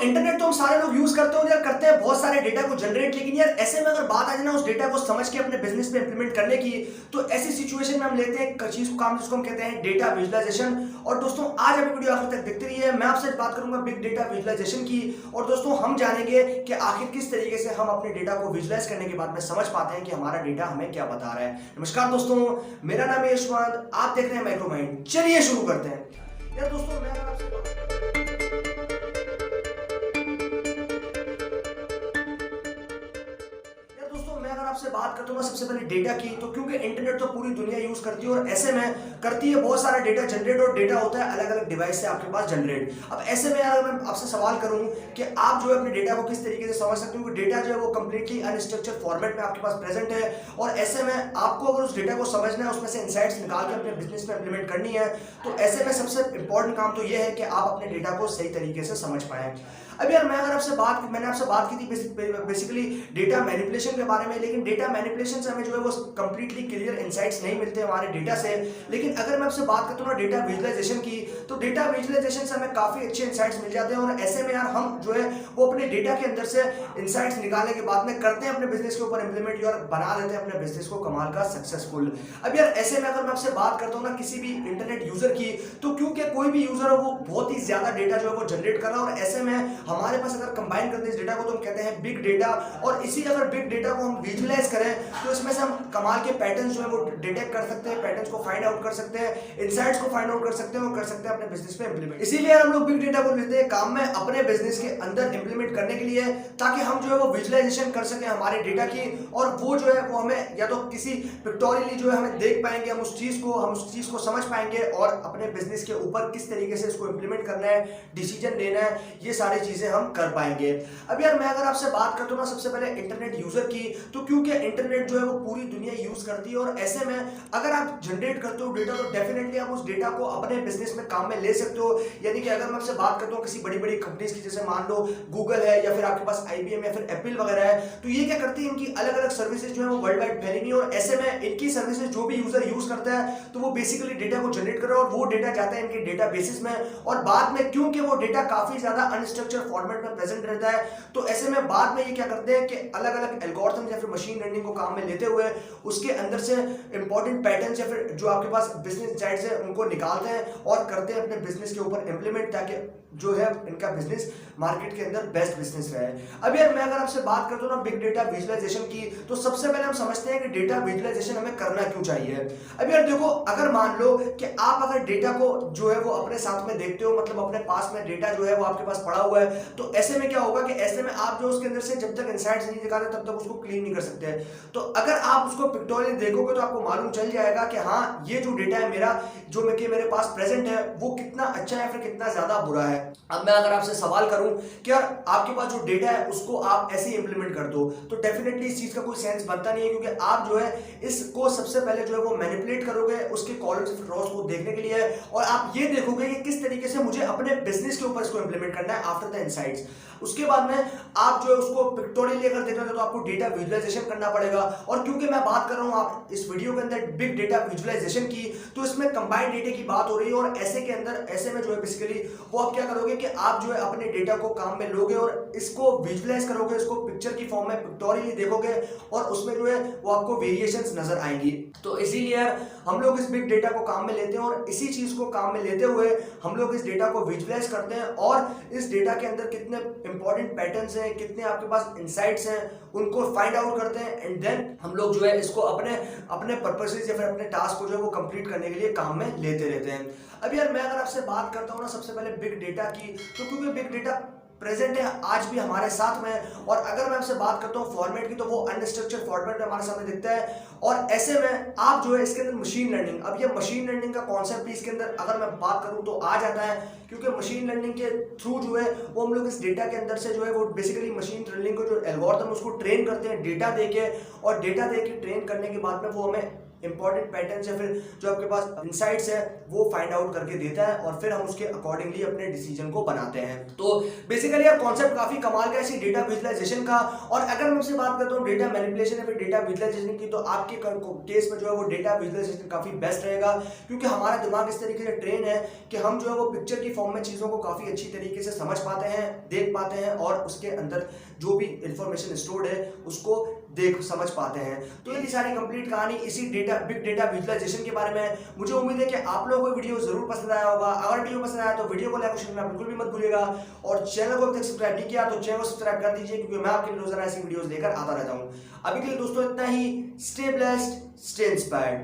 Internet तो हम सारे लोग यूज करते हो यार, करते हैं बहुत सारे डेटा को जनरेट, लेकिन यार ऐसे में अगर बात आ जाए ना उस डेटा को समझ के अपने बिजनेस में इंप्लीमेंट करने की, तो ऐसी सिचुएशन में हम लेते हैं एक चीज को काम जिसको हम कहते हैं डेटा विजुअलाइजेशन। और दोस्तों आज अभी वीडियो आखिर तक देखते रहिए, मैं आपसे बात करूंगा बिग डेटा विजुअलाइजेशन की। और दोस्तों हम जानेंगे कि आखिर किस तरीके से हम अपने डेटा को विजुअलाइज करने के बाद में समझ पाते हैं कि हमारा डेटा हमें क्या बता रहा है। नमस्कार दोस्तों, मेरा नाम है यशवंत, आप देख रहे हैं माइक्रोमाइंड। चलिए शुरू करते हैं। यार दोस्तों मैं अगर आपसे आपसे बात करता हूँ ना सबसे पहले डेटा की, तो क्योंकि इंटरनेट तो पूरी दुनिया यूज करती है और ऐसे में करती है बहुत सारा डेटा जनरेट, और डेटा होता है अलग अलग डिवाइस से आपके पास जनरेट। अब ऐसे में यार मैं आपसे सवाल करूं कि आप जो है अपने डेटा को किस तरीके से समझ सकते हो कि डेटा जो है वो कंप्लीटली अनस्ट्रक्चर्ड फॉर्मेट में आपके पास प्रेजेंट है, और ऐसे में आपको अगर उस डेटा को समझना है, उसमें से इंसाइट्स निकाल के अपने बिजनेस में इंप्लीमेंट करनी है, तो ऐसे में सबसे इंपॉर्टेंट काम तो ये है कि आप अपने डेटा को सही तरीके से समझ पाए। अब यार मैंने आपसे बात की थी बेसिकली डेटा मैनिपुलेशन के बारे में, लेकिन डेटा मैनिपुलेशन से हमें जो है वो कंप्लीटली क्लियर इंसाइट्स नहीं मिलते हमारे डेटा से। लेकिन अगर मैं आपसे बात करता हूँ ना डेटा विजुअलाइजेशन की, तो डेटा विजुअलाइजेशन से हमें काफी अच्छे इंसाइट्स मिल जाते हैं, और ऐसे में यार हम जो है वो अपने डेटा के अंदर से इंसाइट्स निकालने के बाद में करते हैं अपने बिजनेस के ऊपर इंप्लीमेंट, और बना देते हैं अपने बिजनेस को कमाल का सक्सेसफुल। अब यार ऐसे में अगर मैं आपसे बात करता हूँ ना किसी भी इंटरनेट यूजर की, तो क्योंकि कोई भी यूजर है वो बहुत ही ज्यादा डेटा जो है वो जनरेट कर रहा है, और ऐसे में हमारे पास अगर कंबाइन करते हैं इस डेटा को तो हम कहते हैं बिग डेटा। और इसी अगर बिग डेटा को हम विजुअलाइज करें तो इसमें से हम कमाल के पैटर्न्स जो है वो डिटेक्ट कर सकते हैं, पैटर्न्स को फाइंड आउट कर सकते हैं, इनसाइट्स को फाइंड आउट कर सकते हैं, और कर सकते हैं अपने बिजनेस में इंप्लीमेंट। इसीलिए हम लोग बिग डेटा को लेते हैं काम में अपने बिजनेस के अंदर इंप्लीमेंट करने के लिए, ताकि हम जो है वो विजुअलाइजेशन कर सकें हमारे डेटा की, और वो जो है वो हमें या तो किसी पिक्टोरियली जो है हमें देख पाएंगे, हम उस चीज को समझ पाएंगे, और अपने बिजनेस के ऊपर किस तरीके से इसको इंप्लीमेंट करना है, डिसीजन लेना है, ये सारी चीजें हम कर पाएंगे। अब यार मैं अगर आपसे बात करता हूं ना सबसे पहले इंटरनेट यूजर की, तो क्योंकि इंटरनेट जो है वो पूरी दुनिया यूज करती है, और ऐसे में अगर आप जनरेट करते हो डेटा तो डेफिनेटली आप उस डेटा को अपने बिजनेस में काम में ले सकते हो। यानी कि अगर मैं आपसे बात करता हूँ किसी बड़ी बड़ी कंपनीज की, जैसे मान लो गूगल है, या फिर आपके पास IBM या फिर एप्पल वगैरह है, तो ये क्या करती है, इनकी अलग अलग सर्विसेज जो है वो वर्ल्ड वाइड फैली है, और ऐसे में इनकी सर्विसेज जो भी यूजर यूज करता है तो वो बेसिकली डेटा को जनरेट कर रहा है, और वो डेटा जाता है इनके डेटा बेसिस में, और बाद में क्योंकि वो डेटा काफी ज्यादा अनस्ट्रक्चर्ड फॉर्मेट में प्रेजेंट रहता है, तो ऐसे में बाद में ये क्या करते हैं कि अलग अलग एल्गोरिथम या फिर मशीन लर्निंग को काम में लेते हुए उसके अंदर से इंपॉर्टेंट पैटर्न्स या फिर जो आपके पास बिजनेस इनसाइट्स है उनको निकालते हैं और करते हैं अपने बिजनेस के ऊपर इंप्लीमेंट, ताकि जो है इनका बिजनेस मार्केट के अंदर बेस्ट बिजनेस रहे। अब यार मैं अगर आपसे बात करता हूं ना बिग डेटा विजुअलाइजेशन की, तो सबसे पहले हम समझते हैं कि डेटा विजुअलाइजेशन हमें करना क्यों चाहिए। अब यार देखो, अगर मान लो कि आप अगर डेटा को जो है वो अपने साथ में देखते हो, मतलब अपने पास में डेटा जो है वो आपके पास पड़ा हुआ है, तो ऐसे में क्या होगा कि ऐसे में आप जो उसके अंदर से जब तक इंसाइट्स नहीं निकाले तब तक उसको क्लीन नहीं कर सकते। तो अगर आप उसको पिक्टोरियल देखोगे तो आपको मालूम चल जाएगा कि हाँ ये जो डेटा है मेरा जो मेरे पास प्रेजेंट है वो कितना अच्छा है फिर कितना ज्यादा बुरा है। अब मैं अगर आपसे सवाल करूं कि यार आपके पास जो डेटा है उसको आप ऐसे ही इंप्लीमेंट कर दो, तो डेफिनेटली इस चीज का कोई सेंस बनता नहीं है, क्योंकि आप जो है इसको सबसे पहले जो है वो मैनिपुलेट करोगे उसके कॉलम्स और रॉस को देखने के लिए, और आप ये देखोगे कि किस तरीके से मुझे अपने बिजनेस के ऊपर इसको इंप्लीमेंट करना है आफ्टर द इनसाइट्स। उसके बाद में आप जो है उसको पिक्टोरियली अगर देखना है तो आपको डेटा विजुअलाइजेशन करना पड़ेगा। और क्योंकि मैं बात कर रहा हूं आप इस वीडियो के अंदर बिग डेटा विजुअलाइजेशन की, तो इसमें कंबाइंड डेटा की बात हो रही है, और ऐसे में जो है बेसिकली वो आप क्या करोगे कि आप जो है अपने डेटा को काम में लोगे और इसको विजुअलाइज करोगे, इसको पिक्चर की फॉर्म में पिक्टोरियली देखोगे, और उसमें जो है वो आपको वेरिएशंस नजर आएंगी। तो इसीलिए हम लोग इस बिग डेटा को काम में लेते हैं, और इसी चीज को काम में लेते हुए हम लोग इस डेटा को विजुअलाइज करते हैं, और इस डेटा के अंदर कितने इंपॉर्टेंट पैटर्न्स हैं, कितने आपके पास इंसाइट्स हैं, उनको फाइंड आउट करते हैं, एंड देन हम लोग जो है इसको अपने पर्पसेस या फिर अपने टास्क को जो है वो कंप्लीट करने के लिए काम में लेते रहते हैं। अब यार मैं अगर आपसे बात करता हूँ ना सबसे पहले बिग डेटा की, तो क्योंकि बिग डेटा प्रेजेंट है आज भी हमारे साथ में, और अगर मैं आपसे बात करता हूँ फॉर्मेट की, तो वो अनस्ट्रक्चर्ड फॉर्मेट में हमारे सामने दिखता है, और ऐसे में आप जो है इसके अंदर मशीन लर्निंग, अब ये मशीन लर्निंग का कॉन्सेप्ट भी इसके अंदर अगर मैं बात करूँ तो आ जाता है, क्योंकि मशीन लर्निंग के थ्रू जो है वो हम लोग इस डेटा के अंदर से जो है वो बेसिकली मशीन लर्निंग को जो एल्गोरिथम उसको ट्रेन करते हैं डेटा देके, और डेटा देके ट्रेन करने के बाद में वो हमें इंपॉर्टेंट पैटर्न्स या फिर जो आपके पास इंसाइट्स है वो फाइंड आउट करके देता है और फिर हम उसके अकॉर्डिंगली अपने डिसीजन को बनाते हैं। तो बेसिकली यार कॉन्सेप्ट काफी कमाल का है इसी डेटा विजुअलाइजेशन का। और अगर मैं आपसे बात करता हूँ डेटा मैनिपुलेशन या फिर डेटा विजुअलाइजेशन की, तो आपके केस में जो है वो डेटा विजुअलाइजेशन काफी बेस्ट रहेगा, क्योंकि हमारा दिमाग इस तरीके से ट्रेन है कि हम जो है वो पिक्चर की फॉर्म में चीजों को काफी अच्छी तरीके से समझ पाते हैं, देख पाते हैं और उसके अंदर जो भी इंफॉर्मेशन स्टोर्ड है उसको देख समझ पाते हैं। तो ये सारी कंप्लीट कहानी इसी बिग डेटा विजुअलाइजेशन के बारे में है। मुझे उम्मीद है कि आप लोगों को वीडियो जरूर पसंद आया होगा। अगर वीडियो पसंद आया तो वीडियो को लाइक और शेयर करना बिल्कुल भी मत भूलिएगा, और चैनल को अभी तक सब्सक्राइब नहीं किया तो चैनल को सब्सक्राइब कर दीजिए, क्योंकि मैं आपके लिए रोजाना ऐसी वीडियोस लेकर आता रहता हूं। अभी के लिए दोस्तों इतना ही। Stay blessed, stay inspired.